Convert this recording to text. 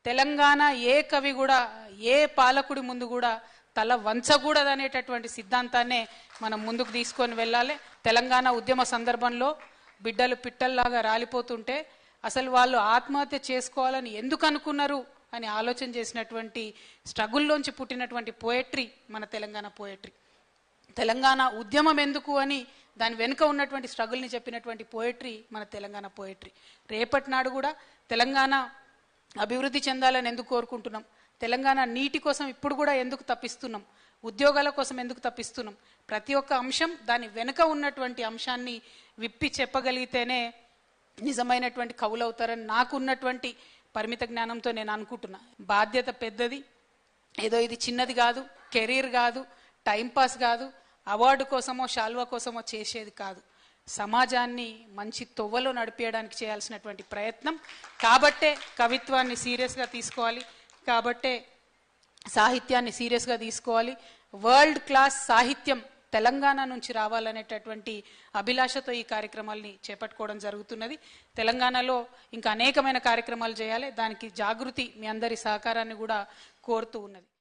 తెలంగాణ ఏ కవి కూడా ఏ పాలకుడి ముందు కూడా తల వంచకూడదనేటటువంటి సిద్ధాంతాన్నే మనం ముందుకు తీసుకొని వెళ్ళాలి. తెలంగాణ ఉద్యమ సందర్భంలో బిడ్డలు పిట్టల్లాగా రాలిపోతుంటే అసలు వాళ్ళు ఆత్మహత్య చేసుకోవాలని ఎందుకు అనుకున్నారు అని ఆలోచన చేసినటువంటి స్ట్రగుల్లోంచి పుట్టినటువంటి పోయట్రీ మన తెలంగాణ పోయట్రీ. తెలంగాణ ఉద్యమం ఎందుకు అని దాని వెనుక ఉన్నటువంటి స్ట్రగుల్ని చెప్పినటువంటి పోయట్రీ మన తెలంగాణ పోయట్రీ. రేపటి నాడు కూడా తెలంగాణ అభివృద్ధి చెందాలని ఎందుకు కోరుకుంటున్నాం, తెలంగాణ నీటి కోసం ఇప్పుడు కూడా ఎందుకు తప్పిస్తున్నాం, ఉద్యోగాల కోసం ఎందుకు తప్పిస్తున్నాం, ప్రతి ఒక్క అంశం దాని వెనుక ఉన్నటువంటి అంశాన్ని విప్పి చెప్పగలిగితేనే నిజమైనటువంటి కవులవుతారని నాకు ఉన్నటువంటి పరిమిత జ్ఞానంతో నేను అనుకుంటున్నా. బాధ్యత పెద్దది, ఏదో ఇది చిన్నది కాదు, కెరీర్ కాదు, టైంపాస్ కాదు, అవార్డు కోసమో శాల్వా కోసమో చేసేది కాదు, సమాజాన్ని మంచి తొవ్వలో నడిపేయడానికి చేయాల్సినటువంటి ప్రయత్నం. కాబట్టే కవిత్వాన్ని సీరియస్గా తీసుకోవాలి, కాబట్టే సాహిత్యాన్ని సీరియస్గా తీసుకోవాలి. వరల్డ్ క్లాస్ సాహిత్యం తెలంగాణ నుంచి రావాలనేటటువంటి అభిలాషతో ఈ కార్యక్రమాల్ని చేపట్టుకోవడం జరుగుతున్నది. తెలంగాణలో ఇంకా అనేకమైన కార్యక్రమాలు చేయాలి. దానికి జాగృతి మీ అందరి సహకారాన్ని కూడా కోరుతూ ఉన్నది.